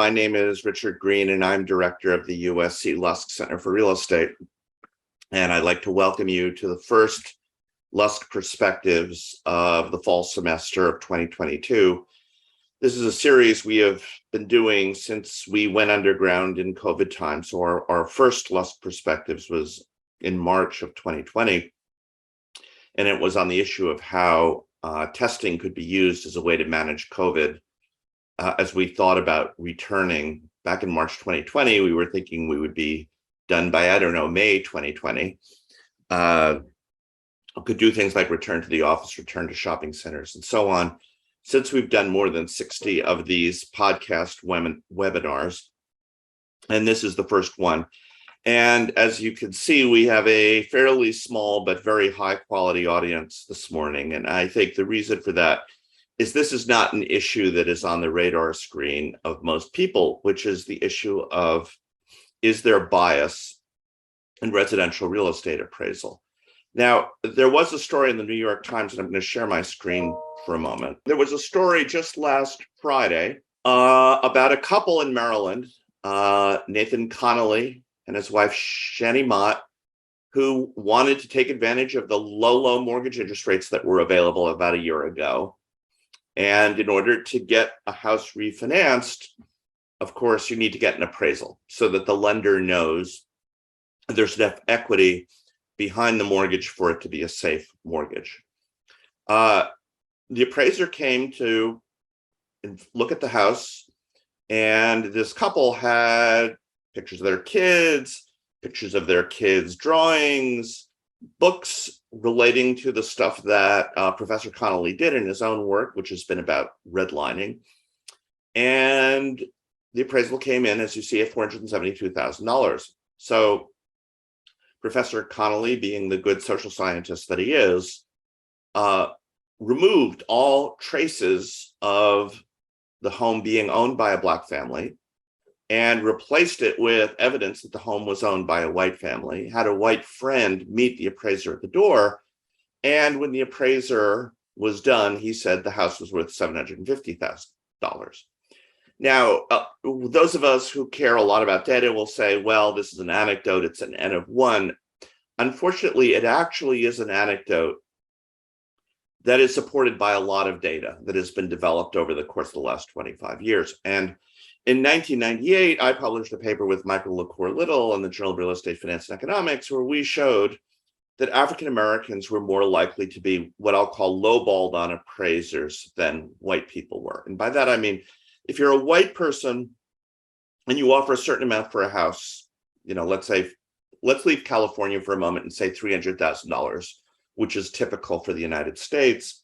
My name is Richard Green, and I'm director of the USC Lusk Center for Real Estate. And I'd like to welcome you to the first Lusk Perspectives of the fall semester of 2022. This is a series we have been doing since we went underground in COVID time. So our first Lusk Perspectives was in March of 2020. And it was on the issue of how testing could be used as a way to manage COVID. As we thought about returning back in March 2020, we were thinking we would be done by, May 2020. Could do things like return to the office, return to shopping centers, and so on. Since we've done more than 60 of these podcast webinars, and this is the first one. And as you can see, we have a fairly small but very high quality audience this morning. And I think the reason for that is this is not an issue that is on the radar screen of most people, which is the issue of, is there bias in residential real estate appraisal? Now, there was a story in the New York Times, and I'm going to share my screen for a moment. There was a story just last Friday about a couple in Maryland, Nathan Connolly and his wife, Shani Mott, who wanted to take advantage of the low mortgage interest rates that were available about a year ago. And in order to get a house refinanced, of course, you need to get an appraisal so that the lender knows there's enough equity behind the mortgage for it to be a safe mortgage. The appraiser came to look at the house, and this couple had pictures of their kids, pictures of their kids' drawings, books relating to the stuff that Professor Connolly did in his own work, which has been about redlining. And the appraisal came in, as you see, at $472,000. So Professor Connolly, being the good social scientist that he is, removed all traces of the home being owned by a Black family and replaced it with evidence that the home was owned by a white family, had a white friend meet the appraiser at the door. And when the appraiser was done, he said the house was worth $750,000. Now, those of us who care a lot about data will say, well, this is an anecdote, it's an N of one. Unfortunately, it actually is an anecdote that is supported by a lot of data that has been developed over the course of the last 25 years. And in 1998, I published a paper with Michael LaCour-Little in the Journal of Real Estate Finance and Economics, where we showed that African Americans were more likely to be what I'll call lowballed on appraisers than white people were. And by that, I mean, if you're a white person and you offer a certain amount for a house, let's leave California for a moment and say $300,000, which is typical for the United States,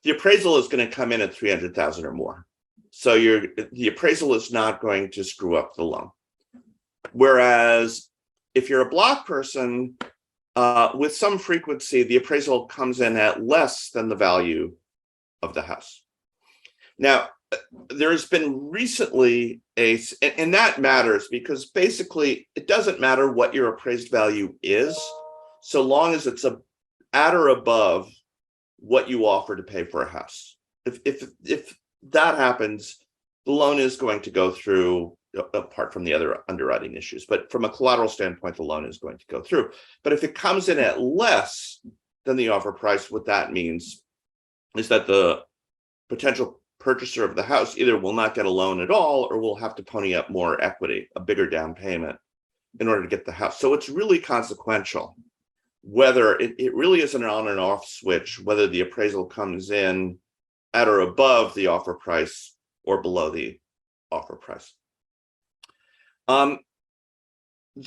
the appraisal is going to come in at $300,000 or more. So the appraisal is not going to screw up the loan. Whereas if you're a Black person, with some frequency, the appraisal comes in at less than the value of the house. Now, there has been recently and that matters because basically it doesn't matter what your appraised value is, so long as it's at or above what you offer to pay for a house. If that happens, the loan is going to go through, apart from the other underwriting issues. But from a collateral standpoint, the loan is going to go through. But if it comes in at less than the offer price, what that means is that the potential purchaser of the house either will not get a loan at all or will have to pony up more equity, a bigger down payment, in order to get the house. So it's really consequential whether it really is an on and off switch, whether the appraisal comes in at or above the offer price or below the offer price. The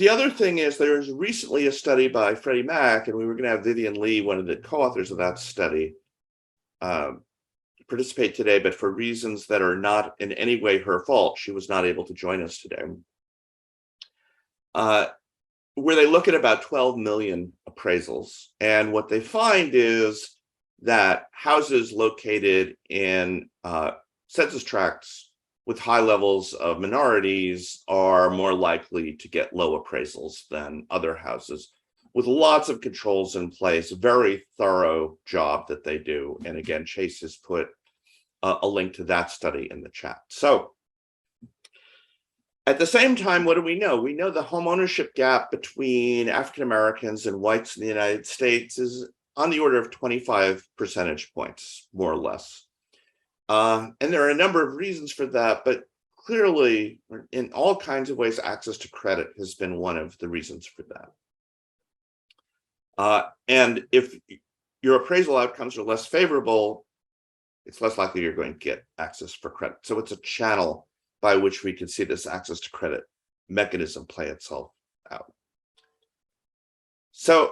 other thing is there was recently a study by Freddie Mac, and we were going to have Vivian Lee, one of the co-authors of that study, participate today, but for reasons that are not in any way her fault, she was not able to join us today. Where they look at about 12 million appraisals, and what they find is that houses located in census tracts with high levels of minorities are more likely to get low appraisals than other houses, with lots of controls in place, a very thorough job that they do. And again, Chase has put a link to that study in the chat. So At the same time, what do we know? We know the home ownership gap between African Americans and whites in the United States is on the order of 25 percentage points, more or less. And there are a number of reasons for that, but clearly, in all kinds of ways, access to credit has been one of the reasons for that. And if your appraisal outcomes are less favorable, it's less likely you're going to get access for credit. So it's a channel by which we can see this access to credit mechanism play itself out. So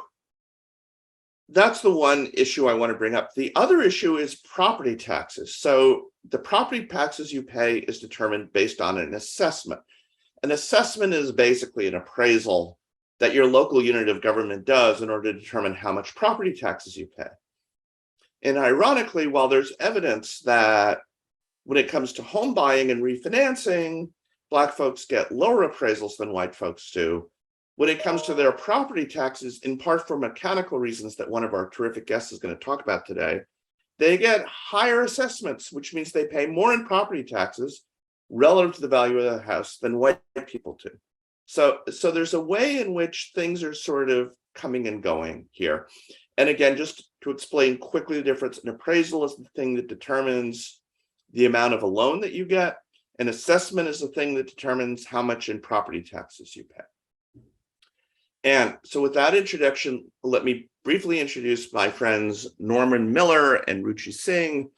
that's the one issue I want to bring up. The other issue is property taxes. So the property taxes you pay is determined based on an assessment. An assessment is basically an appraisal that your local unit of government does in order to determine how much property taxes you pay. And ironically, while there's evidence that when it comes to home buying and refinancing, Black folks get lower appraisals than white folks do, when it comes to their property taxes, in part for mechanical reasons that one of our terrific guests is going to talk about today, they get higher assessments, which means they pay more in property taxes relative to the value of the house than white people do. So there's a way in which things are sort of coming and going here. And again, just to explain quickly the difference, an appraisal is the thing that determines the amount of a loan that you get. An assessment is the thing that determines how much in property taxes you pay. And so with that introduction, let me briefly introduce my friends Norman Miller and Ruchi Singh.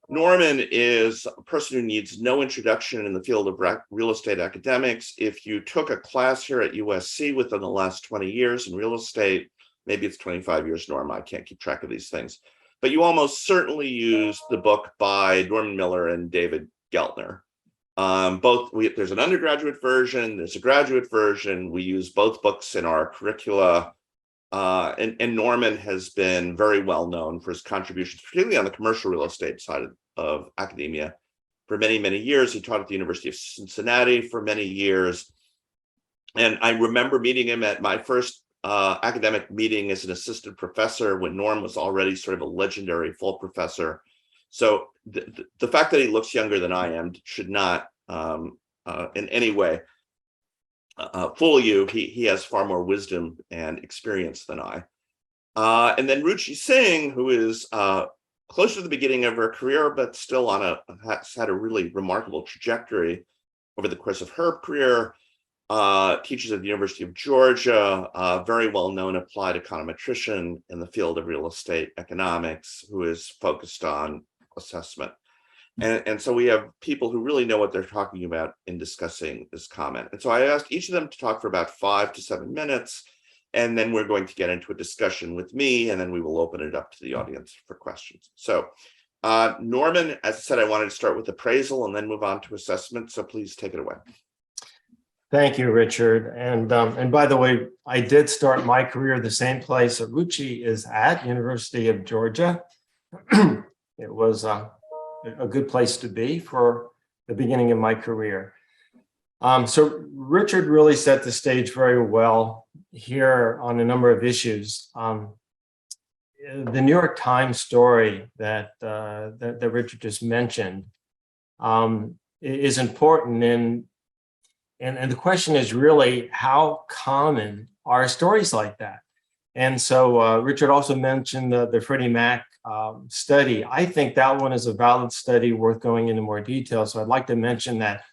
Norman is a person who needs no introduction in the field of real estate academics. If you took a class here at USC within the last 20 years in real estate, maybe it's 25 years, Norm, I can't keep track of these things, but you almost certainly used the book by Norman Miller and David Geltner. There's an undergraduate version, there's a graduate version. We use both books in our curricula. And Norman has been very well known for his contributions, particularly on the commercial real estate side of academia. For many, many years, he taught at the University of Cincinnati for many years. And I remember meeting him at my first academic meeting as an assistant professor when Norm was already sort of a legendary full professor. So the fact that he looks younger than I am should not in any way fool you. He has far more wisdom and experience than I. And then Ruchi Singh, who is close to the beginning of her career, but still has had a really remarkable trajectory over the course of her career. Teaches at the University of Georgia, very well-known applied econometrician in the field of real estate economics, who is focused on assessment. And so we have people who really know what they're talking about in discussing this comment. And so I asked each of them to talk for about 5 to 7 minutes, and then we're going to get into a discussion with me, and then we will open it up to the audience for questions. So Norman, as I said, I wanted to start with appraisal and then move on to assessment. So please take it away. Thank you, Richard. And by the way, I did start my career the same place that Ruchi is at, University of Georgia. It was a good place to be for the beginning of my career. So Richard really set the stage very well here on a number of issues. The New York Times story that Richard just mentioned is important, and the question is really, how common are stories like that? And so Richard also mentioned the Freddie Mac study. I think that one is a valid study worth going into more detail. So I'd like to mention that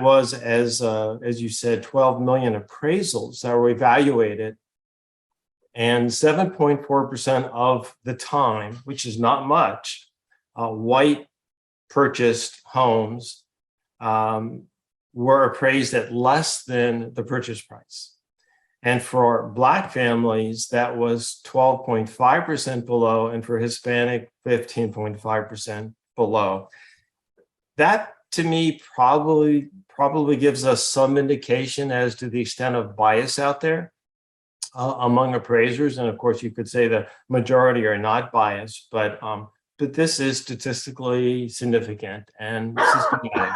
was, as you said, 12 million appraisals that were evaluated, and 7.4% of the time, which is not much, white purchased homes were appraised at less than the purchase price. And for Black families, that was 12.5% below, and for Hispanic, 15.5% below. That, to me, probably gives us some indication as to the extent of bias out there among appraisers. And of course, you could say the majority are not biased, but this is statistically significant and systematic.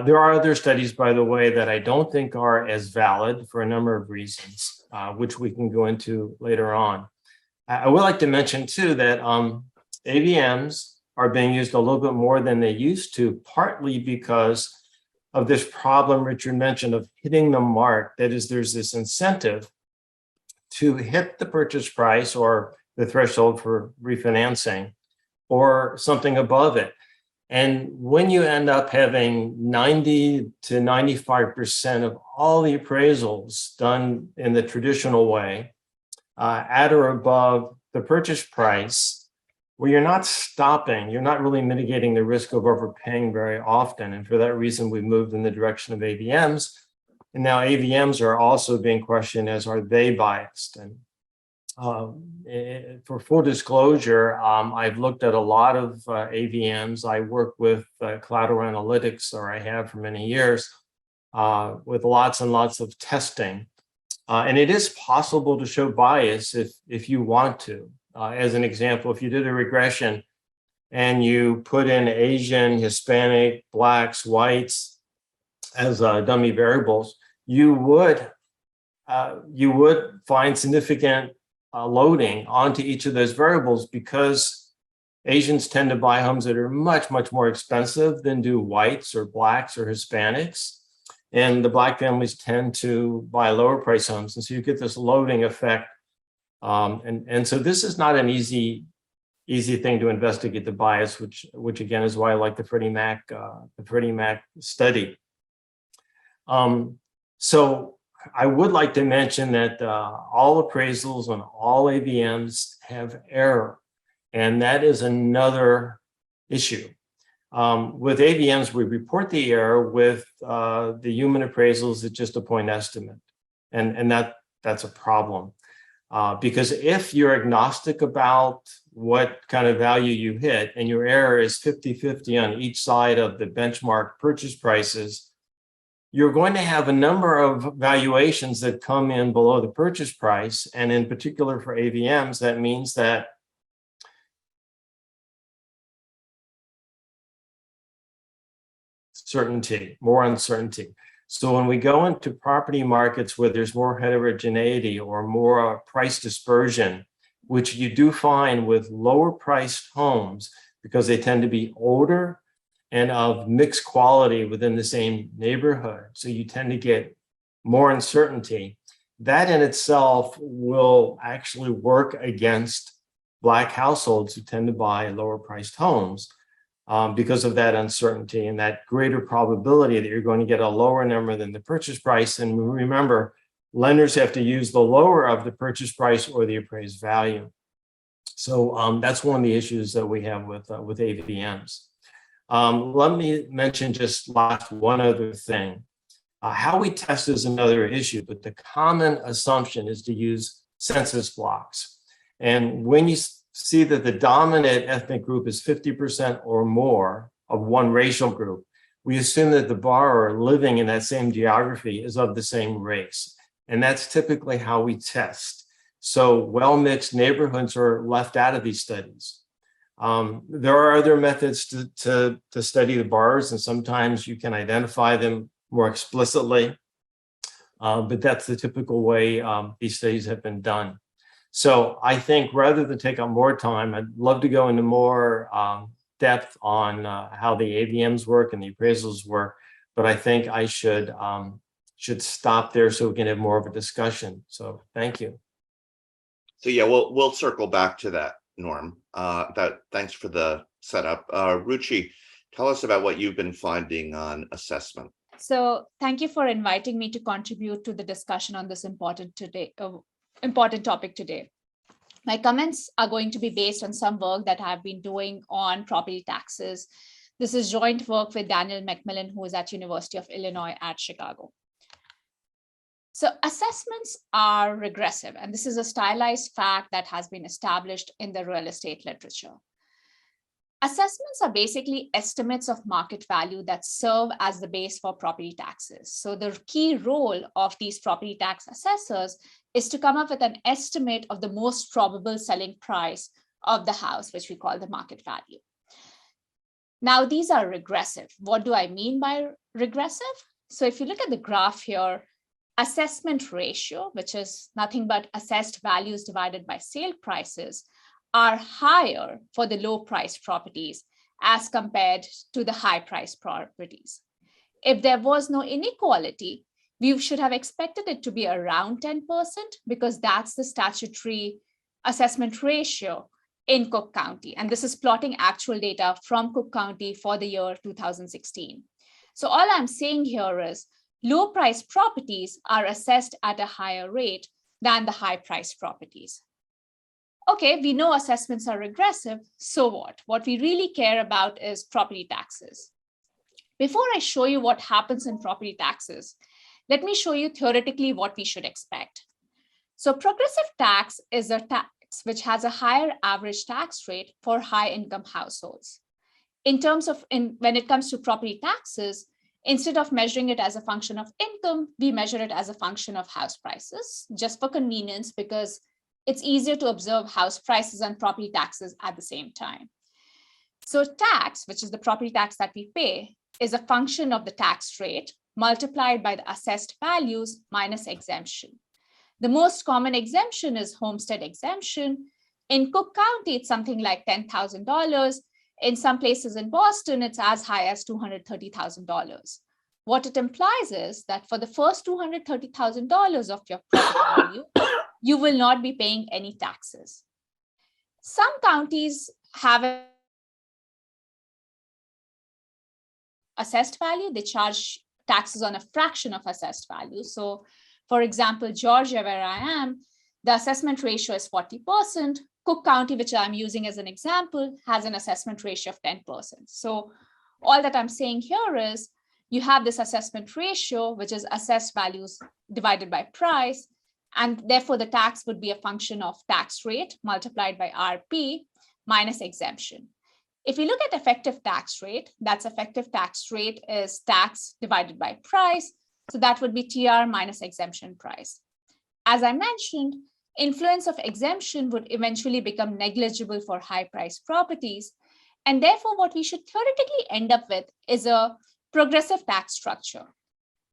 There are other studies, by the way, that I don't think are as valid for a number of reasons, which we can go into later on. I would like to mention, too, that AVMs are being used a little bit more than they used to, partly because of this problem Richard mentioned of hitting the mark. That is, there's this incentive to hit the purchase price or the threshold for refinancing or something above it. And when you end up having 90 to 95% of all the appraisals done in the traditional way, at or above the purchase price, well, you're not stopping, you're not really mitigating the risk of overpaying very often. And for that reason, we've moved in the direction of AVMs. And now AVMs are also being questioned as, are they biased? And for full disclosure, I've looked at a lot of AVMs. I work with collateral analytics, or I have for many years, with lots and lots of testing. And it is possible to show bias if you want to. As an example, if you did a regression and you put in Asian, Hispanic, Blacks, Whites as dummy variables, you would find significant loading onto each of those variables, because Asians tend to buy homes that are much, much more expensive than do Whites or Blacks or Hispanics. And the Black families tend to buy lower price homes. And so you get this loading effect. And so this is not an easy thing to investigate the bias, which again is why I like the Freddie Mac study. So I would like to mention that all appraisals on all AVMs have error, and that is another issue. With AVMs, we report the error. With the human appraisals, it's just a point estimate, and that's a problem. Because if you're agnostic about what kind of value you hit, and your error is 50-50 on each side of the benchmark purchase prices, you're going to have a number of valuations that come in below the purchase price. And in particular for AVMs, that means that more uncertainty. So when we go into property markets where there's more heterogeneity or more price dispersion, which you do find with lower priced homes because they tend to be older and of mixed quality within the same neighborhood, so you tend to get more uncertainty. That in itself will actually work against Black households who tend to buy lower priced homes. Because of that uncertainty and that greater probability that you're going to get a lower number than the purchase price. And remember, lenders have to use the lower of the purchase price or the appraised value. So that's one of the issues that we have with AVMs. Let me mention just last one other thing. How we test is another issue, but the common assumption is to use census blocks. And when you see that the dominant ethnic group is 50% or more of one racial group, we assume that the borrower living in that same geography is of the same race. And that's typically how we test. So well-mixed neighborhoods are left out of these studies. There are other methods to study the borrowers, and sometimes you can identify them more explicitly, but that's the typical way these studies have been done. So I think rather than take up more time, I'd love to go into more depth on how the AVMs work and the appraisals work, but I think I should stop there so we can have more of a discussion. So thank you. So yeah, we'll circle back to that, Norm. Thanks for the setup. Ruchi, tell us about what you've been finding on assessment. So thank you for inviting me to contribute to the discussion on this important topic today. My comments are going to be based on some work that I've been doing on property taxes. This is joint work with Daniel McMillan, who is at University of Illinois at Chicago. So assessments are regressive, and this is a stylized fact that has been established in the real estate literature. Assessments are basically estimates of market value that serve as the base for property taxes. So the key role of these property tax assessors is to come up with an estimate of the most probable selling price of the house, which we call the market value. Now, these are regressive. What do I mean by regressive? So if you look at the graph here, assessment ratio, which is nothing but assessed values divided by sale prices, are higher for the low price properties as compared to the high price properties. If there was no inequality, we should have expected it to be around 10% because that's the statutory assessment ratio in Cook County. And this is plotting actual data from Cook County for the year 2016. So all I'm saying here is low price properties are assessed at a higher rate than the high price properties. Okay, we know assessments are regressive, so what? What we really care about is property taxes. Before I show you what happens in property taxes, let me show you theoretically what we should expect. So progressive tax is a tax which has a higher average tax rate for high income households. In terms of, when it comes to property taxes, instead of measuring it as a function of income, we measure it as a function of house prices, just for convenience, because it's easier to observe house prices and property taxes at the same time. So tax, which is the property tax that we pay, is a function of the tax rate multiplied by the assessed values minus exemption. The most common exemption is Homestead Exemption. In Cook County, it's something like $10,000. In some places in Boston, it's as high as $230,000. What it implies is that for the first $230,000 of your property value, you will not be paying any taxes. Some counties have an assessed value. They charge taxes on a fraction of assessed value. So for example, Georgia, where I am, the assessment ratio is 40%. Cook County, which I'm using as an example, has an assessment ratio of 10%. So all that I'm saying here is you have this assessment ratio, which is assessed values divided by price. And therefore, the tax would be a function of tax rate multiplied by RP minus exemption. If we look at effective tax rate, that's effective tax rate is tax divided by price. So that would be TR minus exemption price. As I mentioned, influence of exemption would eventually become negligible for high price properties. And therefore, what we should theoretically end up with is a progressive tax structure.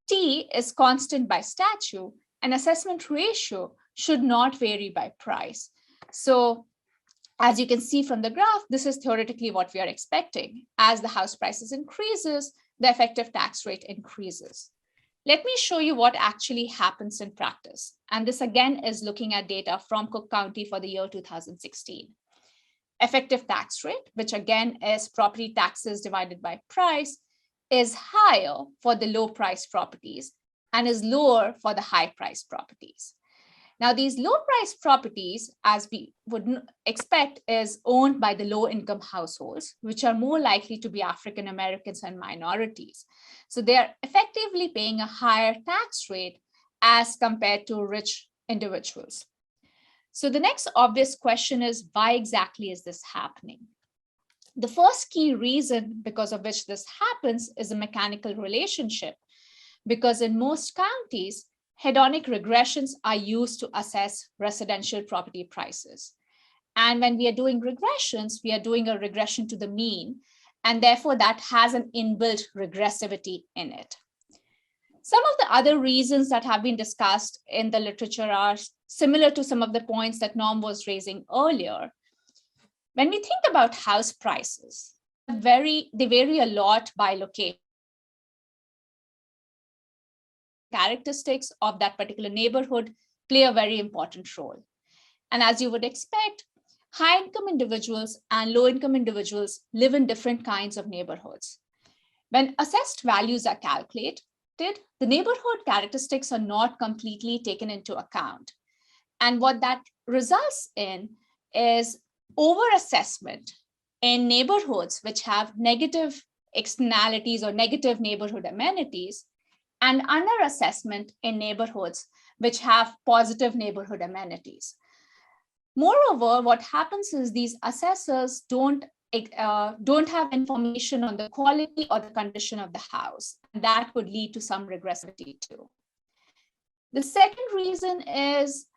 T is constant by statute, and assessment ratio should not vary by price. So as you can see from the graph, this is theoretically what we are expecting. As the house prices increases, the effective tax rate increases. Let me show you what actually happens in practice. And this again is looking at data from Cook County for the year 2016. Effective tax rate, which again is property taxes divided by price, is higher for the low price properties and is lower for the high price properties. Now, these low price properties, as we would expect, is owned by the low income households, which are more likely to be African Americans and minorities. So they are effectively paying a higher tax rate as compared to rich individuals. So the next obvious question is, why exactly is this happening? The first key reason because of which this happens is a mechanical relationship, because in most counties, hedonic regressions are used to assess residential property prices. And when we are doing regressions, we are doing a regression to the mean, and therefore that has an inbuilt regressivity in it. Some of the other reasons that have been discussed in the literature are similar to some of the points that Norm was raising earlier. When we think about house prices, they vary a lot by location. Characteristics of that particular neighborhood play a very important role. And as you would expect, high-income individuals and low-income individuals live in different kinds of neighborhoods. When assessed values are calculated, the neighborhood characteristics are not completely taken into account. And what that results in is overassessment in neighborhoods which have negative externalities or negative neighborhood amenities, and underassessment in neighborhoods which have positive neighborhood amenities. Moreover, what happens is these assessors don't have information on the quality or the condition of the house. And that could lead to some regressivity too. The second reason is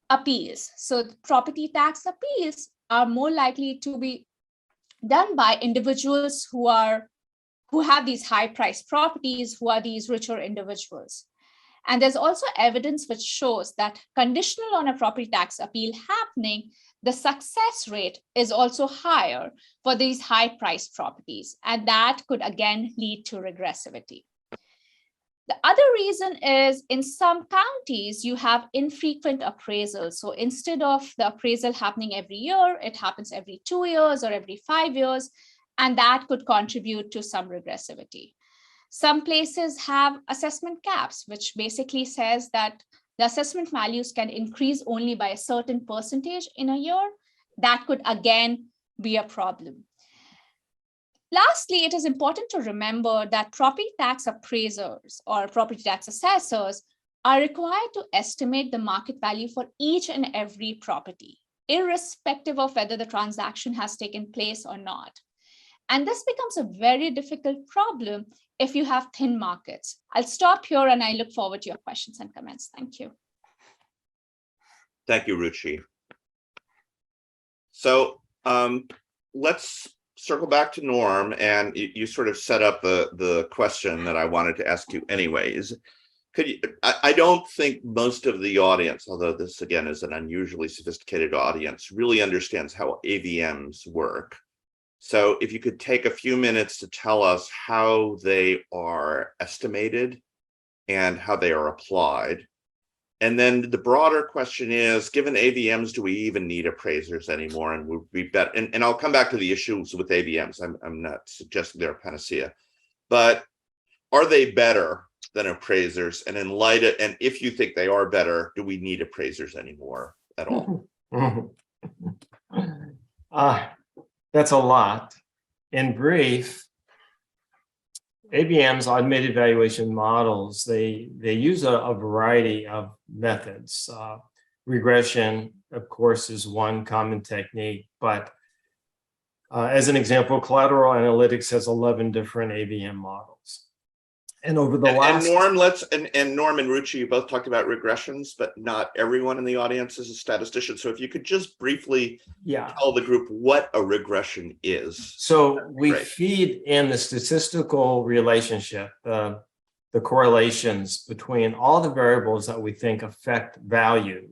appeals. So the property tax appeals are more likely to be done by individuals who have these high priced properties, who are these richer individuals. And there's also evidence which shows that conditional on a property tax appeal happening, the success rate is also higher for these high priced properties. And that could again lead to regressivity. The other reason is in some counties, you have infrequent appraisals. So instead of the appraisal happening every year, it happens every 2 years or every 5 years, and that could contribute to some regressivity. Some places have assessment caps, which basically says that the assessment values can increase only by a certain percentage in a year. That could again be a problem. Lastly, it is important to remember that property tax appraisers or property tax assessors are required to estimate the market value for each and every property, irrespective of whether the transaction has taken place or not. And this becomes a very difficult problem if you have thin markets. I'll stop here and I look forward to your questions and comments. Thank you. Thank you, Ruchi. So let's circle back to Norm, and you sort of set up the question that I wanted to ask you anyways. Could you, I don't think most of the audience, although this again is an unusually sophisticated audience, really understands how AVMs work. So if you could take a few minutes to tell us how they are estimated and how they are applied. And then the broader question is, given AVMs, do we even need appraisers anymore? And would we bet, and I'll come back to the issues with AVMs. I'm not suggesting they're a panacea, but are they better than appraisers? And in light of, and if you think they are better, do we need appraisers anymore at all? That's a lot. In brief, AVMs, automated valuation models, they use a variety of methods. Regression, of course, is one common technique, but as an example, collateral analytics has 11 different AVM models. And over the last— And Norm, Norm and Ruchi, you both talked about regressions, but not everyone in the audience is a statistician. So if you could just briefly tell the group what a regression is. So we feed in the statistical relationship, the correlations between all the variables that we think affect value,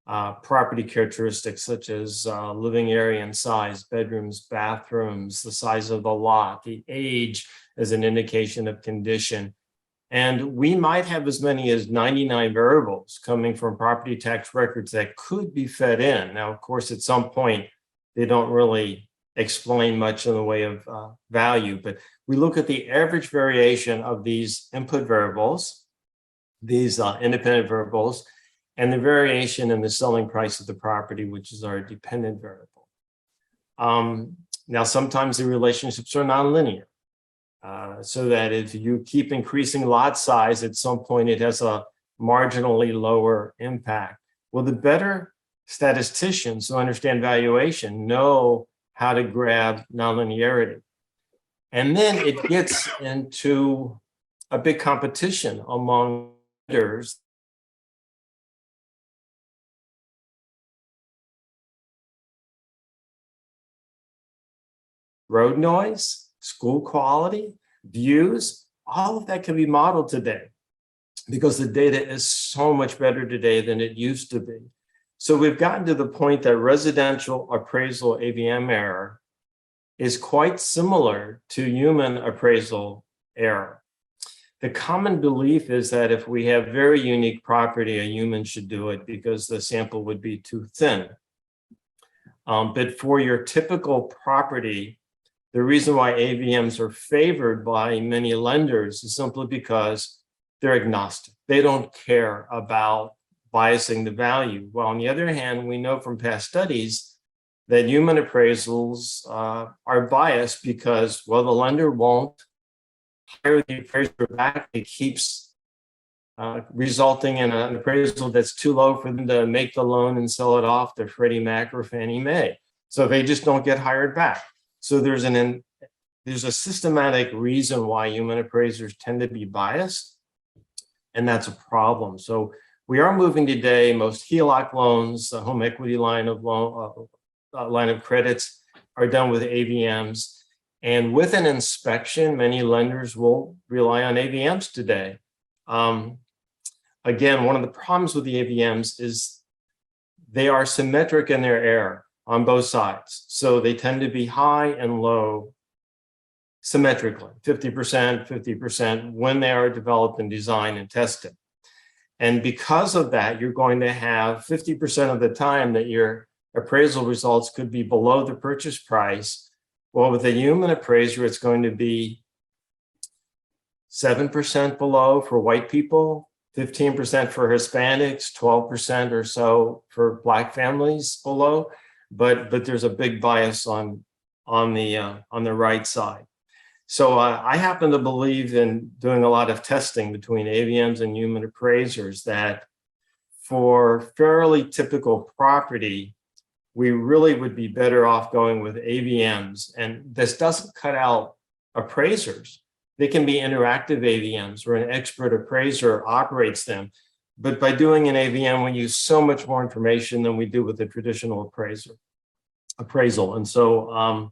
property characteristics such as living area and size, bedrooms, bathrooms, the size of the lot, the age as an indication of condition. And we might have as many as 99 variables coming from property tax records that could be fed in. Now, of course, at some point, they don't really explain much in the way of value, but we look at the average variation of these input variables, these independent variables, and the variation in the selling price of the property, which is our dependent variable. Now, sometimes the relationships are nonlinear. So that if you keep increasing lot size, at some point it has a marginally lower impact. Well, the better statisticians who understand valuation know how to grab nonlinearity. And then it gets into a big competition among vendors. Road noise, school quality, views, all of that can be modeled today because the data is so much better today than it used to be. So we've gotten to the point that residential appraisal AVM error is quite similar to human appraisal error. The common belief is that if we have very unique property, a human should do it because the sample would be too thin. But for your typical property, the reason why AVMs are favored by many lenders is simply because they're agnostic. They don't care about biasing the value. Well, on the other hand, we know from past studies that human appraisals are biased because, well, the lender won't hire the appraiser back. It keeps resulting in an appraisal that's too low for them to make the loan and sell it off to Freddie Mac or Fannie Mae. So they just don't get hired back. So there's a systematic reason why human appraisers tend to be biased, and that's a problem. So we are moving today, most HELOC loans, the home equity line of credits are done with AVMs. And with an inspection, many lenders will rely on AVMs today. Again, one of the problems with the AVMs is they are symmetric in their error on both sides. So they tend to be high and low symmetrically, 50%, 50% when they are developed and designed and tested. And because of that, you're going to have 50% of the time that your appraisal results could be below the purchase price. Well, with a human appraiser, it's going to be 7% below for white people, 15% for Hispanics, 12% or so for Black families below. But there's a big bias on the right side. So I happen to believe in doing a lot of testing between AVMs and human appraisers that for fairly typical property, we really would be better off going with AVMs. And this doesn't cut out appraisers. They can be interactive AVMs where an expert appraiser operates them. But by doing an AVM, we use so much more information than we do with a traditional appraisal. And so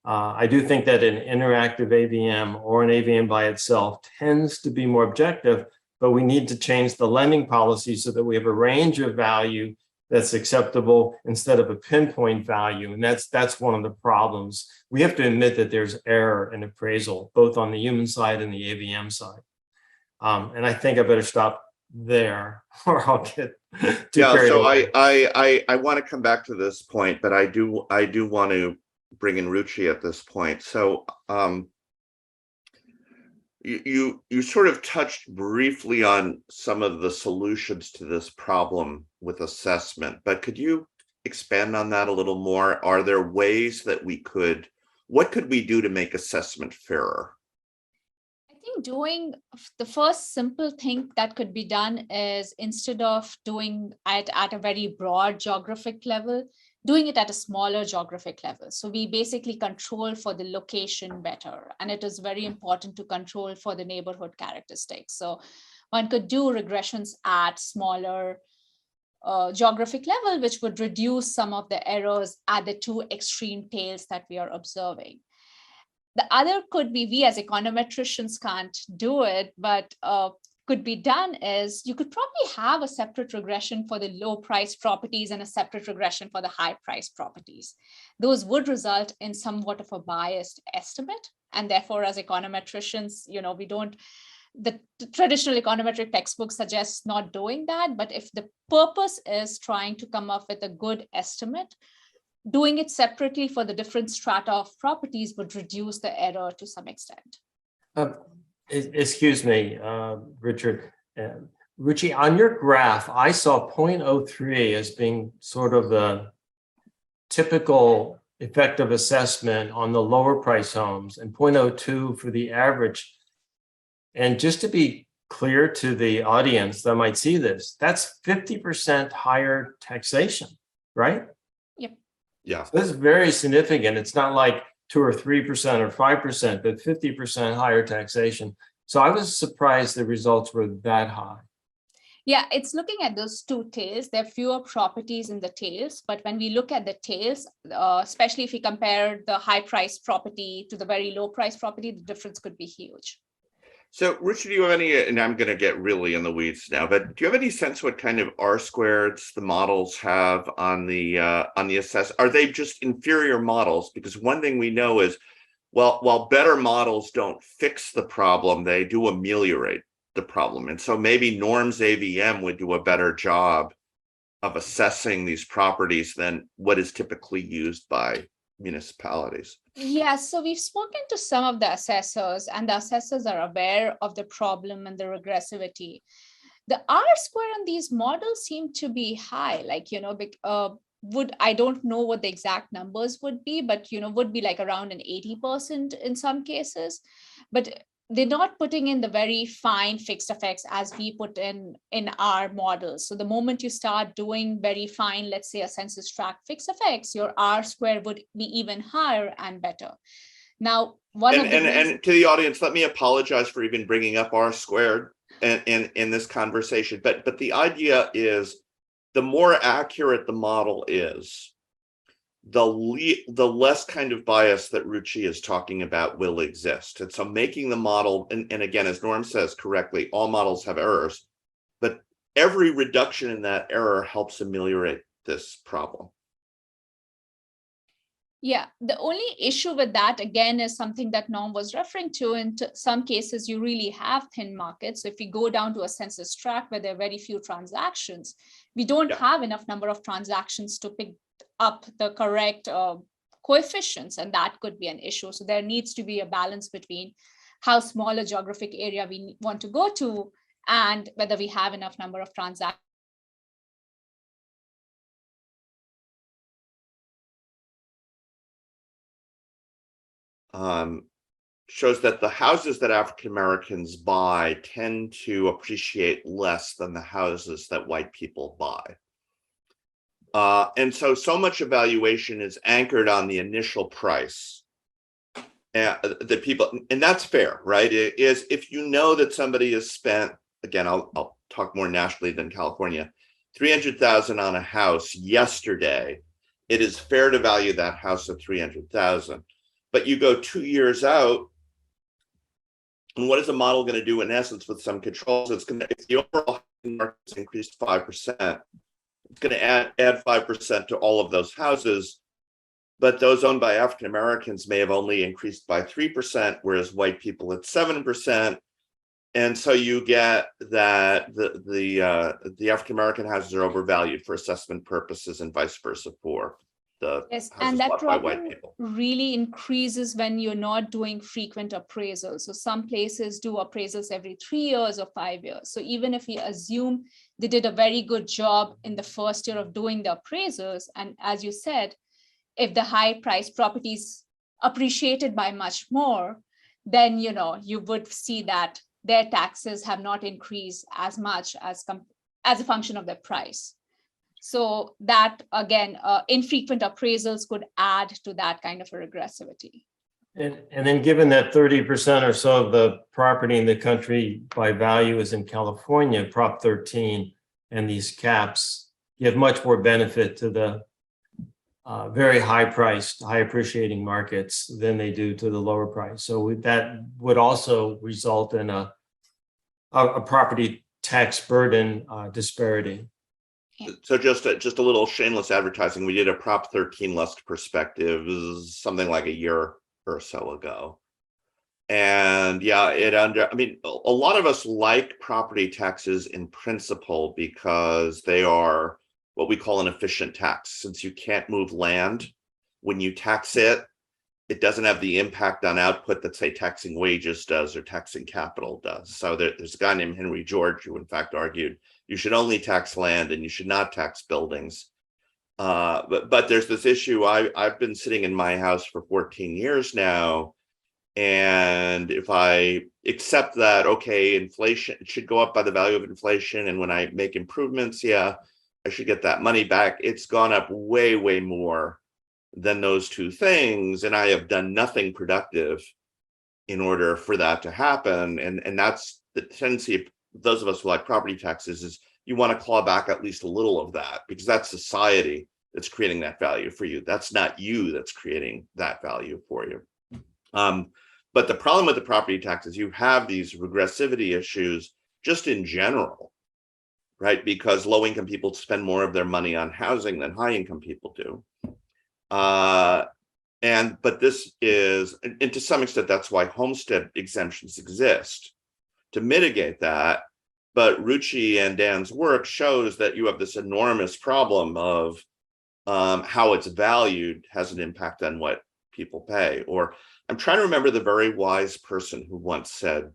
I do think that an interactive AVM or an AVM by itself tends to be more objective, but we need to change the lending policy so that we have a range of value that's acceptable instead of a pinpoint value. And that's one of the problems. We have to admit that there's error in appraisal, both on the human side and the AVM side. And I think I better stop there or I'll get too carried away. I want to come back to this point, but I do want to bring in Ruchi at this point. So you sort of touched briefly on some of the solutions to this problem with assessment, but could you expand on that a little more? Are there ways that what could we do to make assessment fairer? I think doing the first simple thing that could be done is, instead of doing it at a very broad geographic level, doing it at a smaller geographic level. So we basically control for the location better. And it is very important to control for the neighborhood characteristics. So one could do regressions at smaller geographic level, which would reduce some of the errors at the two extreme tails that we are observing. The other could be, we as econometricians can't do it, but could be done is, you could probably have a separate regression for the low price properties and a separate regression for the high price properties. Those would result in somewhat of a biased estimate. And therefore, as econometricians, we don't, the traditional econometric textbook suggests not doing that. But if the purpose is trying to come up with a good estimate, doing it separately for the different strata of properties would reduce the error to some extent. Excuse me, Richard. Ruchi, on your graph, I saw 0.03 as being sort of the typical effective assessment on the lower price homes and 0.02 for the average. And just to be clear to the audience that might see this, that's 50% higher taxation, right? Yep. Yeah. So this is very significant. It's not like 2 or 3% or 5%, but 50% higher taxation. So I was surprised the results were that high. Yeah, it's looking at those two tails. There are fewer properties in the tails, but when we look at the tails, especially if we compare the high price property to the very low price property, the difference could be huge. So, Ruchi, do you have any, and I'm going to get really in the weeds now, but do you have any sense what kind of R-squareds the models have on the assess? Are they just inferior models? Because one thing we know is, well, while better models don't fix the problem, they do ameliorate the problem. And so maybe Norm's AVM would do a better job of assessing these properties than what is typically used by municipalities. Yeah, so we've spoken to some of the assessors, and the assessors are aware of the problem and the regressivity. The R-square on these models seem to be high, like, I don't know what the exact numbers would be, but, would be like around an 80% in some cases. But they're not putting in the very fine fixed effects as we put in our models. So the moment you start doing very fine, let's say a census tract fixed effects, your R-square would be even higher and better. Now, and to the audience, let me apologize for even bringing up R-squared in this conversation. But the idea is, the more accurate the model is, the less kind of bias that Ruchi is talking about will exist. And so making the model, and again, as Norm says correctly, all models have errors, but every reduction in that error helps ameliorate this problem. Yeah, the only issue with that, again, is something that Norm was referring to. In some cases, you really have thin markets. So if we go down to a census tract where there are very few transactions, we don't have enough number of transactions to pick up the correct coefficients, and that could be an issue. So there needs to be a balance between how small a geographic area we want to go to and whether we have enough number of transactions. Shows that the houses that African Americans buy tend to appreciate less than the houses that white people buy. And so much evaluation is anchored on the initial price. That people, and that's fair, right? It is, if you know that somebody has spent, again, I'll talk more nationally than California, $300,000 on a house yesterday, it is fair to value that house at $300,000. But you go 2 years out, and what is the model going to do in essence with some controls? It's going to, if the overall market's increased 5%, it's going to add 5% to all of those houses. But those owned by African Americans may have only increased by 3%, whereas white people at 7%. And so you get that the African American houses are overvalued for assessment purposes and vice versa for the Yes, houses and that bought by white problem people. really increases when you're not doing frequent appraisals. So some places do appraisals every 3 years or 5 years. So even if we assume they did a very good job in the first year of doing the appraisals, and as you said, if the high price properties appreciated by much more, then you would see that their taxes have not increased as much as a function of their price. So that, again, infrequent appraisals could add to that kind of a regressivity. And then given that 30% or so of the property in the country by value is in California, Prop 13, and these caps give much more benefit to the very high priced, high appreciating markets than they do to the lower price. So that would also result in a property tax burden disparity. So just a little shameless advertising. We did a Prop 13 Lusk perspective, something like a year or so ago. And yeah, I mean, a lot of us like property taxes in principle because they are what we call an efficient tax. Since you can't move land, when you tax it, it doesn't have the impact on output that, say, taxing wages does or taxing capital does. So there's a guy named Henry George who, in fact, argued you should only tax land and you should not tax buildings. But there's this issue. I've been sitting in my house for 14 years now. And if I accept that, okay, inflation should go up by the value of inflation, and when I make improvements, yeah, I should get that money back. It's gone up way, way more than those two things. And I have done nothing productive in order for that to happen. And that's the tendency of those of us who like property taxes, is you want to claw back at least a little of that, because that's society that's creating that value for you. That's not you that's creating that value for you. But the problem with the property taxes, you have these regressivity issues just in general, right? Because low-income people spend more of their money on housing than high-income people do. But this is, and to some extent, that's why homestead exemptions exist, to mitigate that. But Ruchi and Dan's work shows that you have this enormous problem of how it's valued has an impact on what people pay. Or I'm trying to remember the very wise person who once said,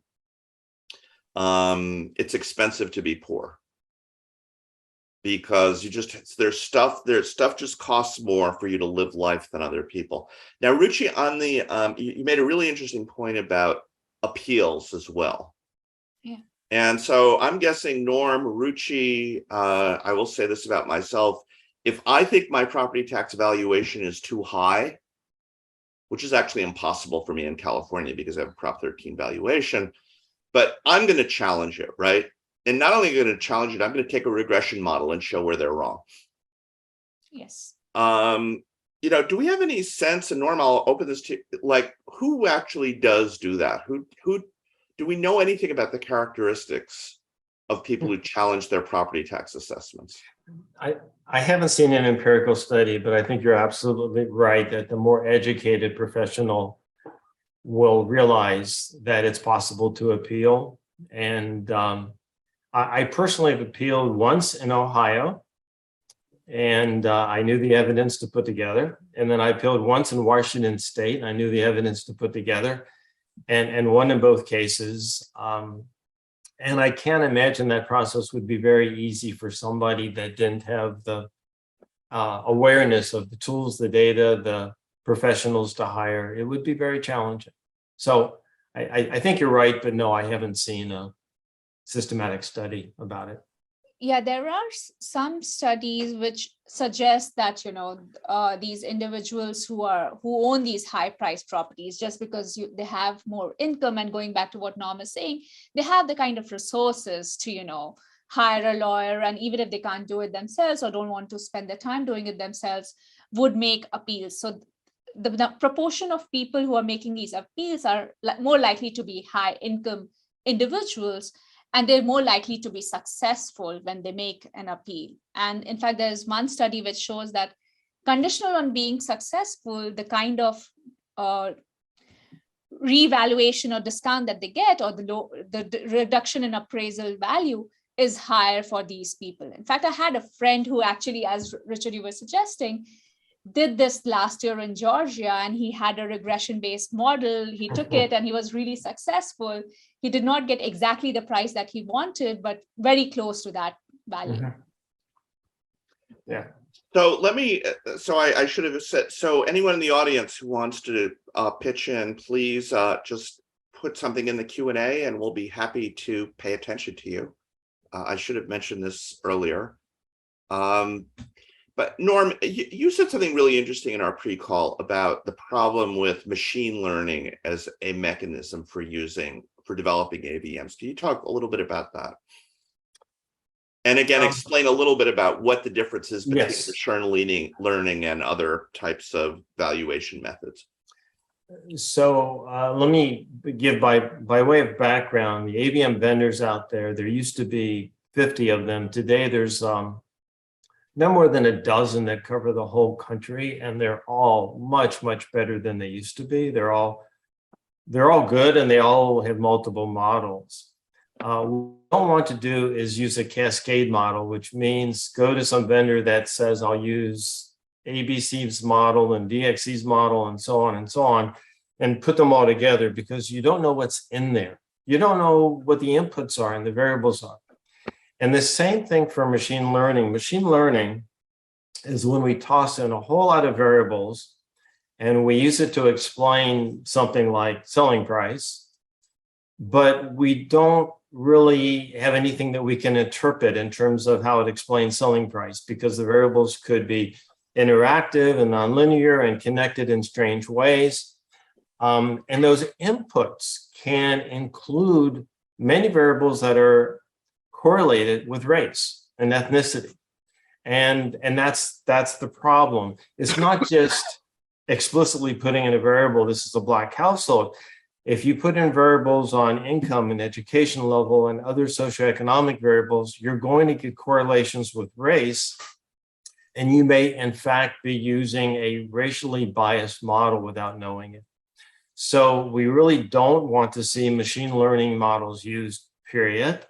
it's expensive to be poor, because there's stuff just costs more for you to live life than other people. Now, Ruchi, on the you made a really interesting point about appeals as well. Yeah. And so I'm guessing, Norm, Ruchi, I will say this about myself: if I think my property tax valuation is too high, which is actually impossible for me in California because I have a Prop 13 valuation, but I'm going to challenge it, right? And not only going to challenge it, I'm going to take a regression model and show where they're wrong. Yes. Do we have any sense, and Norm, I'll open this to, like, who actually does do that? Who do we know anything about the characteristics of people who challenge their property tax assessments? I haven't seen an empirical study, but I think you're absolutely right that the more educated professional will realize that it's possible to appeal. And I personally have appealed once in Ohio, and I knew the evidence to put together. And then I appealed once in Washington State, and I knew the evidence to put together, and won in both cases. And I can't imagine that process would be very easy for somebody that didn't have the awareness of the tools, the data, the professionals to hire. It would be very challenging. So I think you're right, but no, I haven't seen a systematic study about it. Yeah, there are some studies which suggest that, these individuals who own these high priced properties, just because they have more income, and going back to what Norm is saying, they have the kind of resources to, hire a lawyer, and even if they can't do it themselves or don't want to spend their time doing it themselves, would make appeals. So the proportion of people who are making these appeals are more likely to be high income individuals, and they're more likely to be successful when they make an appeal. And in fact, there's one study which shows that conditional on being successful, the kind of revaluation or discount that they get, or the reduction in appraisal value, is higher for these people. In fact, I had a friend who actually, as Richard, you were suggesting, did this last year in Georgia, and he had a regression-based model. He took it and he was really successful. He did not get exactly the price that he wanted, but very close to that value. Yeah. So I should have said, so anyone in the audience who wants to pitch in, please just put something in the Q&A and we'll be happy to pay attention to you. I should have mentioned this earlier. But Norm, you said something really interesting in our pre-call about the problem with machine learning as a mechanism for developing AVMs. Can you talk a little bit about that? And again, explain a little bit about what the difference is between machine learning and other types of valuation methods. So let me give by way of background, the AVM vendors out there used to be 50 of them. Today, there's no more than a dozen that cover the whole country, and they're all much, much better than they used to be. They're all good, and they all have multiple models. What we don't want to do is use a cascade model, which means go to some vendor that says, I'll use ABC's model and DXC's model and so on, and put them all together, because you don't know what's in there. You don't know what the inputs are and the variables are. And the same thing for machine learning. Machine learning is when we toss in a whole lot of variables and we use it to explain something like selling price, but we don't really have anything that we can interpret in terms of how it explains selling price, because the variables could be interactive and nonlinear and connected in strange ways. And those inputs can include many variables that are correlated with race and ethnicity. And that's the problem. It's not just explicitly putting in a variable, this is a Black household. If you put in variables on income and education level and other socioeconomic variables, you're going to get correlations with race. And you may, in fact, be using a racially biased model without knowing it. So we really don't want to see machine learning models used, period.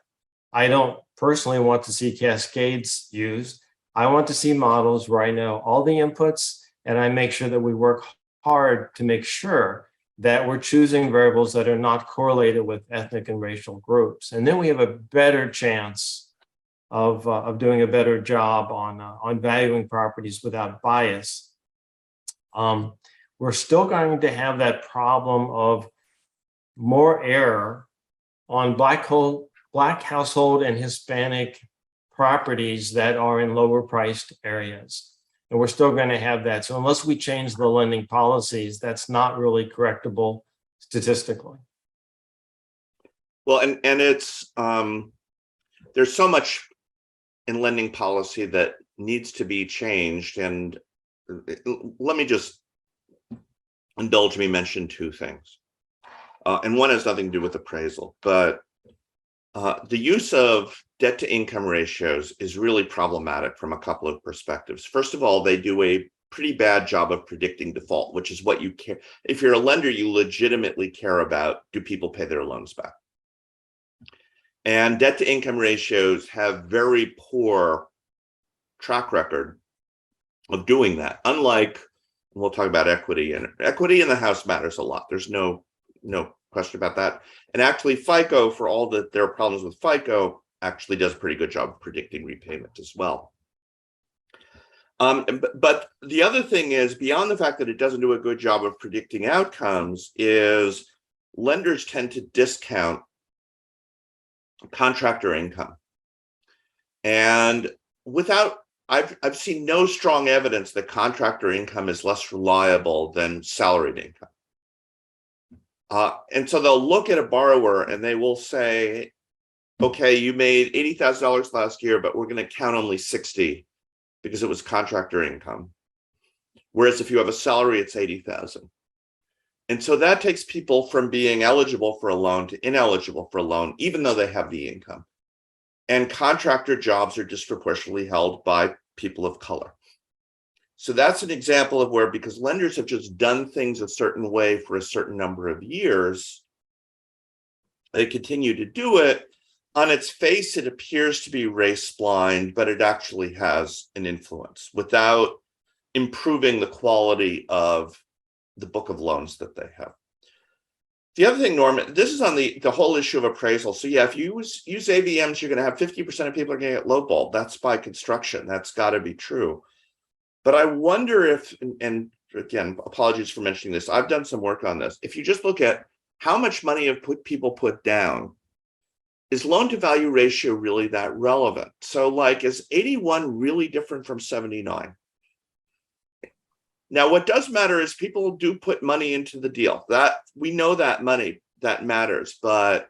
I don't personally want to see cascades used. I want to see models where I know all the inputs, and I make sure that we work hard to make sure that we're choosing variables that are not correlated with ethnic and racial groups. And then we have a better chance of doing a better job on valuing properties without bias. We're still going to have that problem of more error on Black household and Hispanic properties that are in lower priced areas. And we're still going to have that. So unless we change the lending policies, that's not really correctable statistically. Well, and it's there's so much in lending policy that needs to be changed. And let me just indulge me mention two things. And one has nothing to do with appraisal, but The use of debt to income ratios is really problematic from a couple of perspectives. First of all, they do a pretty bad job of predicting default, which is what you care. If you're a lender, you legitimately care about, do people pay their loans back? And debt to income ratios have very poor track record of doing that. Unlike, we'll talk about equity, and equity in the house matters a lot. There's no question about that. And actually FICO, for all that there are problems with FICO, actually does a pretty good job of predicting repayment as well. But the other thing is, beyond the fact that it doesn't do a good job of predicting outcomes, is lenders tend to discount contractor income. And I've seen no strong evidence that contractor income is less reliable than salaried income. And so they'll look at a borrower and they will say, okay, you made $80,000 last year, but we're going to count only 60 because it was contractor income. Whereas if you have a salary, it's 80,000. And so that takes people from being eligible for a loan to ineligible for a loan, even though they have the income. And contractor jobs are disproportionately held by people of color. So that's an example of where, because lenders have just done things a certain way for a certain number of years, they continue to do it. On its face, it appears to be race blind, but it actually has an influence without improving the quality of the book of loans that they have. The other thing, Norman, this is on the whole issue of appraisal. So yeah, if you use AVMs, you're going to have 50% of people are going to get lowballed. That's by construction. That's got to be true. But I wonder if, and again, apologies for mentioning this, I've done some work on this. If you just look at how much money have people put down, is loan to value ratio really that relevant? So like, is 81 really different from 79? Now, what does matter is people do put money into the deal. That we know that money, that matters, but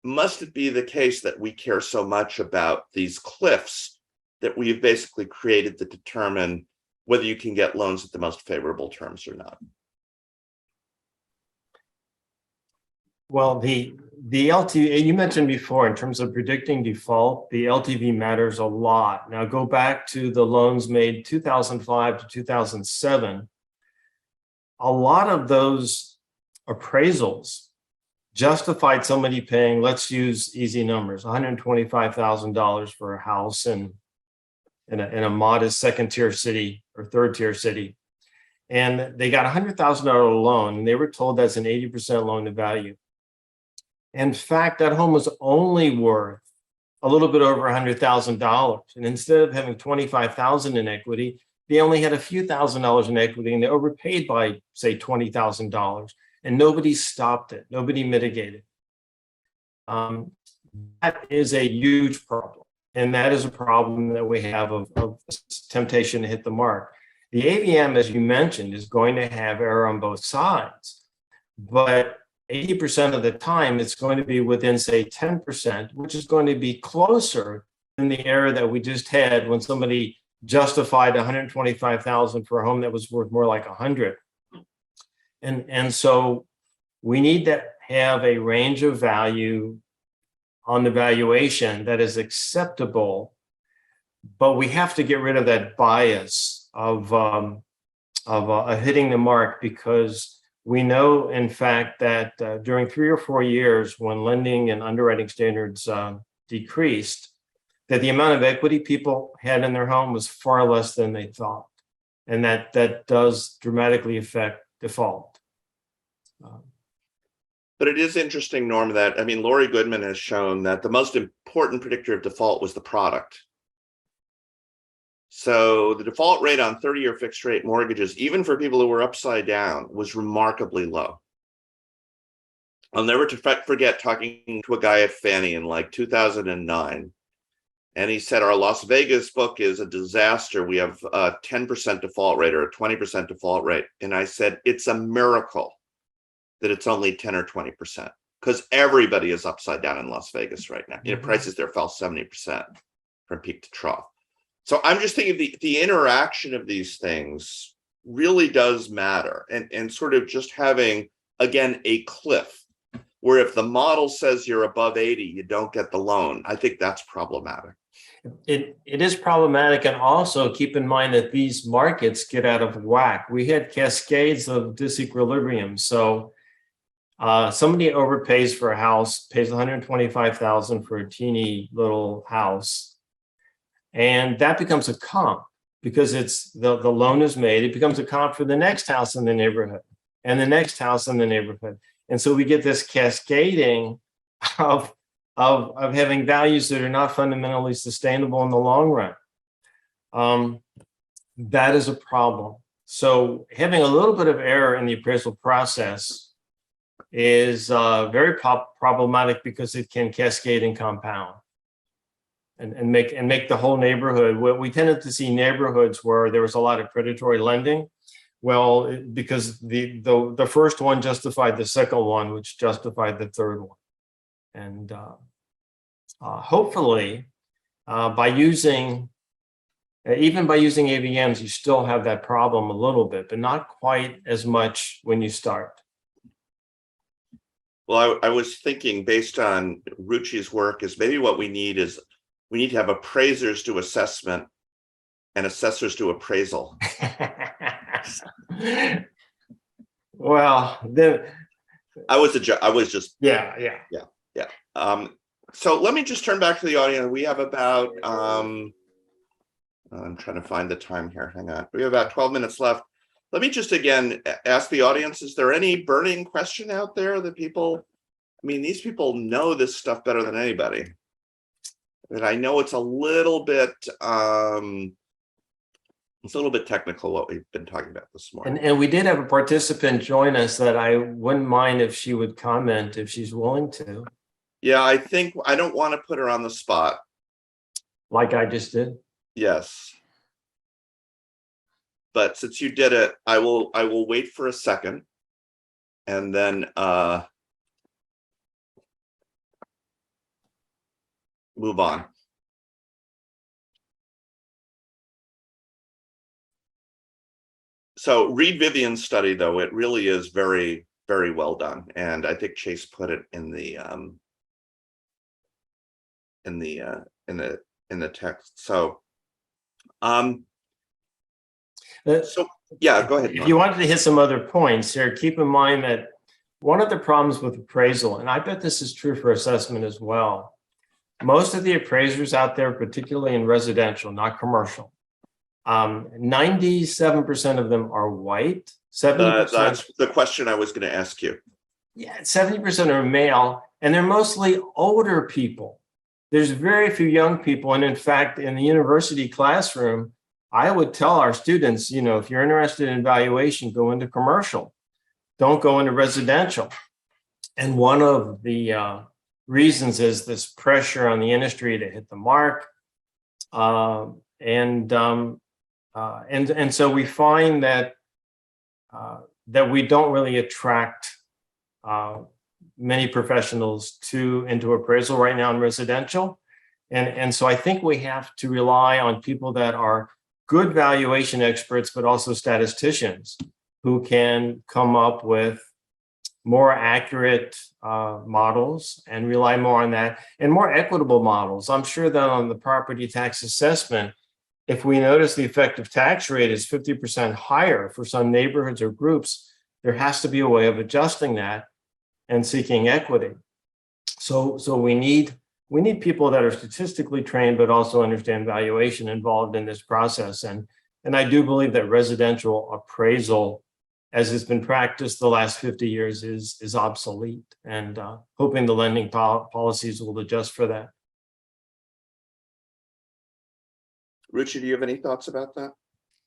must it be the case that we care so much about these cliffs that we've basically created to determine whether you can get loans at the most favorable terms or not? Well, the LTV, you mentioned before, in terms of predicting default, the LTV matters a lot. Now go back to the loans made 2005 to 2007. A lot of those appraisals justified somebody paying, let's use easy numbers, $125,000 for a house in a modest second-tier city or third-tier city. And they got a $100,000 loan, and they were told that's an 80% loan to value. In fact, that home was only worth a little bit over $100,000. And instead of having $25,000 in equity, they only had a few $1,000s in equity, and they overpaid by, say, $20,000. And nobody stopped it. Nobody mitigated. That is a huge problem. And that is a problem that we have of temptation to hit the mark. The AVM, as you mentioned, is going to have error on both sides. But 80% of the time, it's going to be within, say, 10%, which is going to be closer than the error that we just had when somebody justified $125,000 for a home that was worth more like $100,000. And so we need to have a range of value on the valuation that is acceptable, but we have to get rid of that bias of hitting the mark, because we know, in fact, that during 3 or 4 years, when lending and underwriting standards decreased, that the amount of equity people had in their home was far less than they thought. And that does dramatically affect default. But it is interesting, Norm, that, I mean, Laurie Goodman has shown that the most important predictor of default was the product. So the default rate on 30-year fixed rate mortgages, even for people who were upside down, was remarkably low. I'll never forget talking to a guy at Fannie in like 2009. And he said, our Las Vegas book is a disaster. We have a 10% default rate or a 20% default rate. And I said, it's a miracle that it's only 10 or 20%, because everybody is upside down in Las Vegas right now. You know, prices there fell 70% from peak to trough. So I'm just thinking the interaction of these things really does matter, and sort of just having, again, a cliff where if the model says you're above 80, you don't get the loan. I think that's problematic. It is problematic, and also keep in mind that these markets get out of whack. We had cascades of disequilibrium. So somebody overpays for a house, pays $125,000 for a teeny little house, and that becomes a comp because it's the loan is made. It becomes a comp for the next house in the neighborhood and the next house in the neighborhood, and so we get this cascading of having values that are not fundamentally sustainable in the long run. That is a problem. So having a little bit of error in the appraisal process is very problematic because it can cascade and compound and make the whole neighborhood. We tended to see neighborhoods where there was a lot of predatory lending. Well, because the first one justified the second one, which justified the third one. And hopefully, by using AVMs, you still have that problem a little bit, but not quite as much when you start. Well, I was thinking, based on Ruchi's work, is maybe what we need to have appraisers do assessment and assessors do appraisal. Well, then I was just yeah. So let me just turn back to the audience. We have about I'm trying to find the time here. Hang on. We have about 12 minutes left. Let me just again ask the audience, is there any burning question out there that people, I mean, these people know this stuff better than anybody. And I know it's a little bit technical what we've been talking about this morning. And we did have a participant join us that I wouldn't mind if she would comment if she's willing to. Yeah, I think I don't want to put her on the spot. Like I just did. Yes. But since you did it, I will wait for a second and then move on. So read Vivian's study, though. It really is very, very well done. And I think Chase put it in the text. So yeah, go ahead. If you wanted to hit some other points here, keep in mind that one of the problems with appraisal, and I bet this is true for assessment as well, most of the appraisers out there, particularly in residential, not commercial, 97% of them are white. 70%. That's the question I was going to ask you. Yeah, 70% are male, and they're mostly older people. There's very few young people. And in fact, in the university classroom, I would tell our students, you know, if you're interested in valuation, go into commercial, don't go into residential. And one of the reasons is this pressure on the industry to hit the mark. And so we find that we don't really attract many professionals into appraisal right now in residential. And so I think we have to rely on people that are good valuation experts, but also statisticians who can come up with more accurate models and rely more on that, and more equitable models. I'm sure that on the property tax assessment, if we notice the effective tax rate is 50% higher for some neighborhoods or groups, there has to be a way of adjusting that and seeking equity. So we need people that are statistically trained, but also understand valuation involved in this process. And I do believe that residential appraisal, as has been practiced the last 50 years, is obsolete, and hoping the lending policies will adjust for that. Ruchi, do you have any thoughts about that?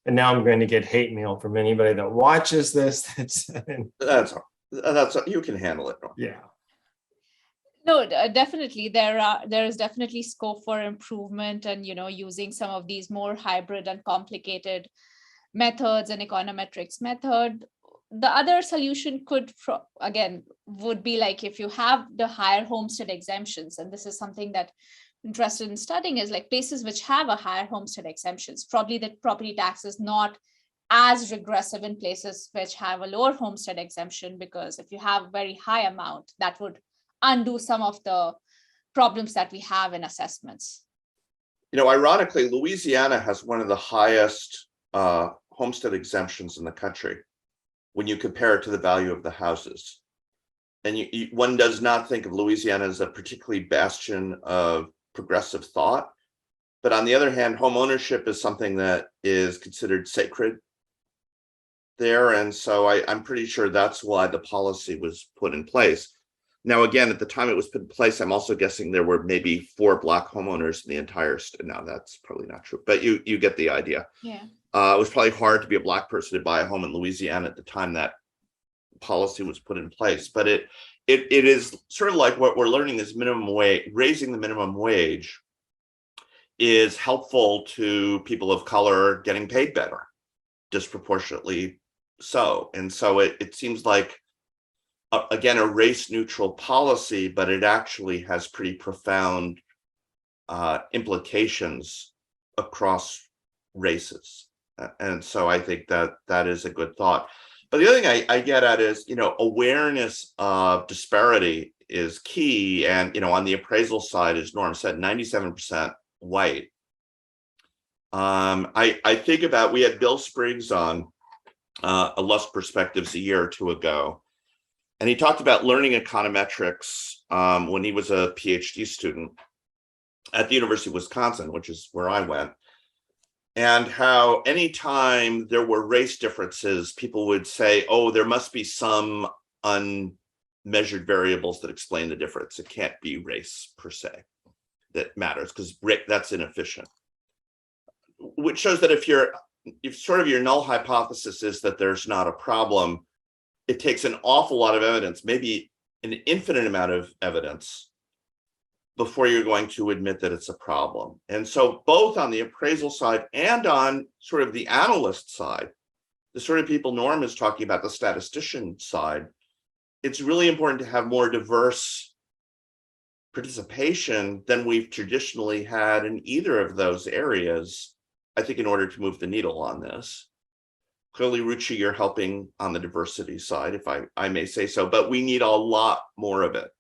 And now I'm going to get hate mail from anybody that watches this. That's you can handle it. Yeah. No, definitely there is definitely scope for improvement, and using some of these more hybrid and complicated methods and econometrics method. The other solution would be like, if you have the higher homestead exemptions, and this is something that I'm interested in studying, is like places which have a higher homestead exemptions, probably the property tax is not as regressive in places which have a lower homestead exemption, because if you have very high amount, that would undo some of the problems that we have in assessments. You know, ironically, Louisiana has one of the highest homestead exemptions in the country when you compare it to the value of the houses. And one does not think of Louisiana as a particularly bastion of progressive thought. But on the other hand, home ownership is something that is considered sacred there. And so I'm pretty sure that's why the policy was put in place. Now, again, at the time it was put in place, I'm also guessing there were maybe 4 Black homeowners in the entire state. No, that's probably not true, but you get the idea. Yeah. It was probably hard to be a Black person to buy a home in Louisiana at the time that policy was put in place. But it is sort of like what we're learning is minimum wage, raising the minimum wage is helpful to people of color getting paid better, disproportionately so. And so it seems like, again, a race neutral policy, but it actually has pretty profound implications across races. And so I think that is a good thought. But the other thing I get at is, you know, awareness of disparity is key. And, you know, on the appraisal side, as Norm said, 97% white. I think about, we had Bill Spriggs on a Lusk Perspectives a year or two ago. And he talked about learning econometrics when he was a PhD student at the University of Wisconsin, which is where I went. And how anytime there were race differences, people would say, oh, there must be some unmeasured variables that explain the difference. It can't be race per se that matters, because that's inefficient. Which shows that if sort of your null hypothesis is that there's not a problem, it takes an awful lot of evidence, maybe an infinite amount of evidence, before you're going to admit that it's a problem. And so both on the appraisal side and on sort of the analyst side, the sort of people Norm is talking about, the statistician side, it's really important to have more diverse participation than we've traditionally had in either of those areas, I think, in order to move the needle on this. Clearly, Ruchi, you're helping on the diversity side, if I may say so, but we need a lot more of it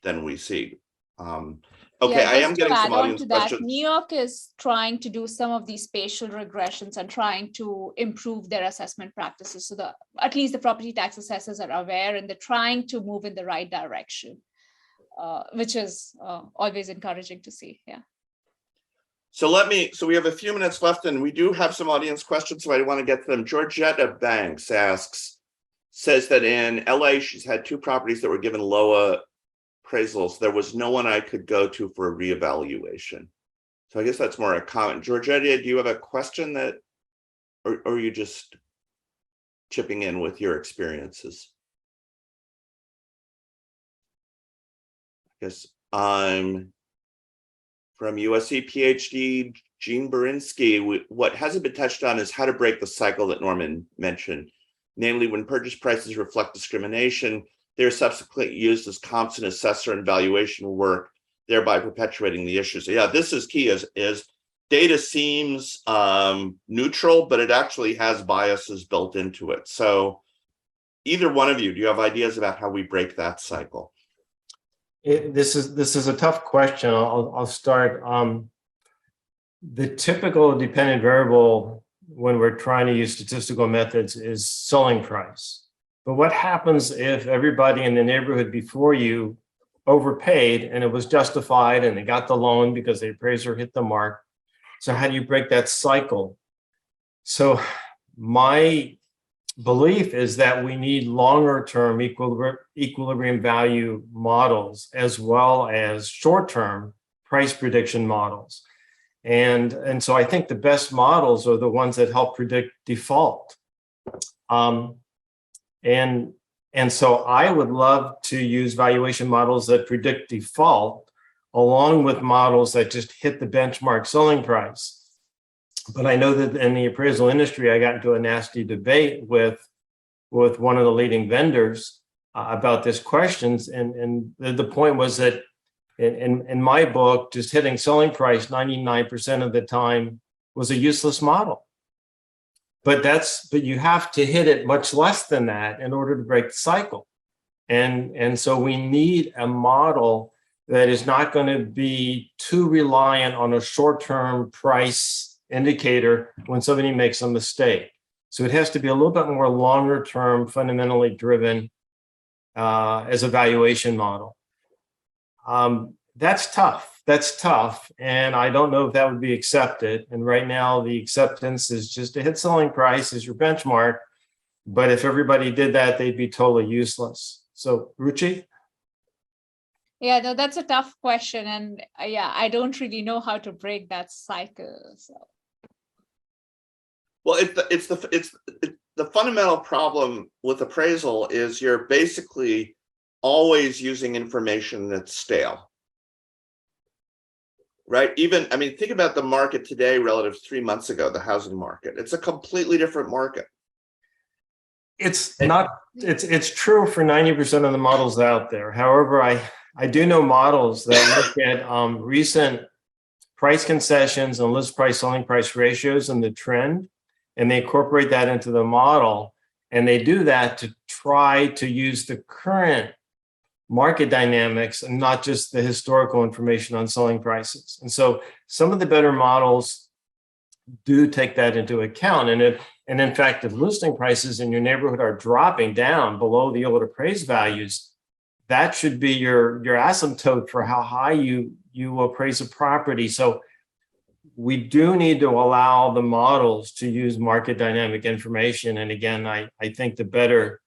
than we see. Okay, Yeah, I am getting some audience questions. New York is trying to do some of these spatial regressions and trying to improve their assessment practices. So at least the property tax assessors are aware, and they're trying to move in the right direction, which is always encouraging to see. Yeah. So we have a few minutes left, and we do have some audience questions, so I want to get to them. Georgetta Banks says that in LA, she's had 2 properties that were given lower appraisals. There was no one I could go to for a reevaluation. So I guess that's more a comment. Georgetta, do you have a question or are you just chipping in with your experiences? I guess I'm from USC PhD, Jean Berinsky. What hasn't been touched on is how to break the cycle that Norman mentioned. Namely, when purchase prices reflect discrimination, they're subsequently used as comps and assessor and valuation work, thereby perpetuating the issues. So yeah, this is key, is data seems neutral, but it actually has biases built into it. So either one of you, do you have ideas about how we break that cycle? This is a tough question. I'll start. The typical dependent variable when we're trying to use statistical methods is selling price. But what happens if everybody in the neighborhood before you overpaid and it was justified and they got the loan because the appraiser hit the mark? So how do you break that cycle? So my belief is that we need longer term equilibrium value models as well as short term price prediction models. And so I think the best models are the ones that help predict default. And so I would love to use valuation models that predict default along with models that just hit the benchmark selling price. But I know that in the appraisal industry, I got into a nasty debate with one of the leading vendors about this questions. And the point was that in my book, just hitting selling price 99% of the time was a useless model. but you have to hit it much less than that in order to break the cycle. And so we need a model that is not going to be too reliant on a short-term price indicator when somebody makes a mistake. So it has to be a little bit more longer-term, fundamentally driven as a valuation model. That's tough. That's tough. And I don't know if that would be accepted. And right now, the acceptance is just a hit selling price as your benchmark. But if everybody did that, they'd be totally useless. So, Ruchi? Yeah, no, that's a tough question. And I don't really know how to break that cycle. So. Well, it's the fundamental problem with appraisal is you're basically always using information that's stale. Right? Think about the market today relative to 3 months ago, the housing market. It's a completely different market. It's true for 90% of the models out there. However, I do know models that look at recent price concessions and list price selling price ratios and the trend, and they incorporate that into the model. And they do that to try to use the current market dynamics and not just the historical information on selling prices. And so some of the better models do take that into account. And in fact, if listing prices in your neighborhood are dropping down below the old appraised values, that should be your asymptote for how high you appraise a property. So we do need to allow the models to use market dynamic information. And again, I think the better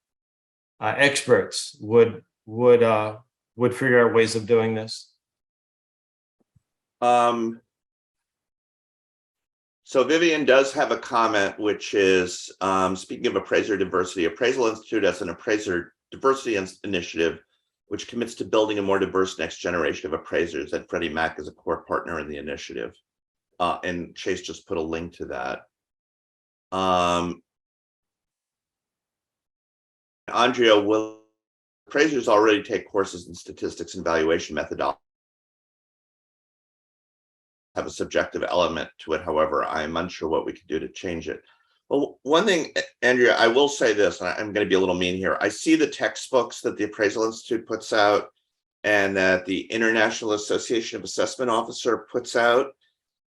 experts would figure out ways of doing this. So Vivian does have a comment, which is, speaking of appraiser diversity, Appraisal Institute has an appraiser diversity initiative, which commits to building a more diverse next generation of appraisers, and Freddie Mac is a core partner in the initiative. And Chase just put a link to that. Andrea, will appraisers already take courses in statistics and valuation methodology? Have a subjective element to it. However, I'm unsure what we could do to change it. Well, one thing, Andrea, I will say this, and I'm going to be a little mean here. I see the textbooks that the Appraisal Institute puts out and that the International Association of Assessment Officers puts out,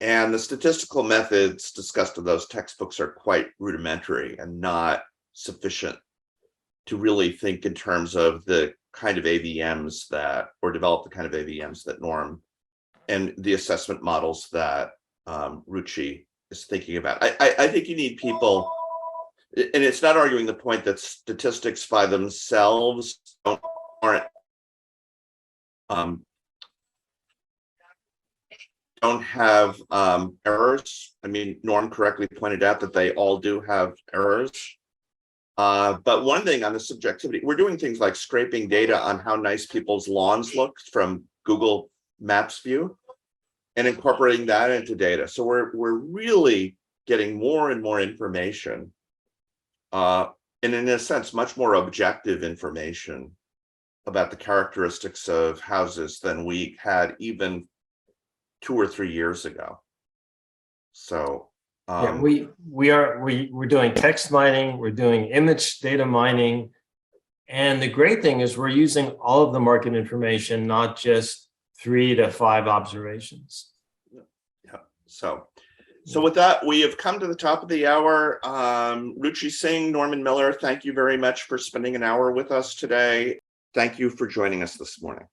and the statistical methods discussed in those textbooks are quite rudimentary and not sufficient to really think in terms of the kind of AVMs that, or develop the kind of AVMs that Norm and the assessment models that Ruchi is thinking about. I think you need people, and it's not arguing the point that statistics by themselves aren't don't have errors. I mean, Norm correctly pointed out that they all do have errors. But one thing on the subjectivity, we're doing things like scraping data on how nice people's lawns look from Google Maps view and incorporating that into data. So we're really getting more and more information, and in a sense, much more objective information about the characteristics of houses than we had even 2 or 3 years ago. So yeah, we're doing text mining, we're doing image data mining, and the great thing is we're using all of the market information, not just 3 to 5 observations. Yeah. So with that, we have come to the top of the hour. Ruchi Singh, Norman Miller, thank you very much for spending an hour with us today. Thank you for joining us this morning.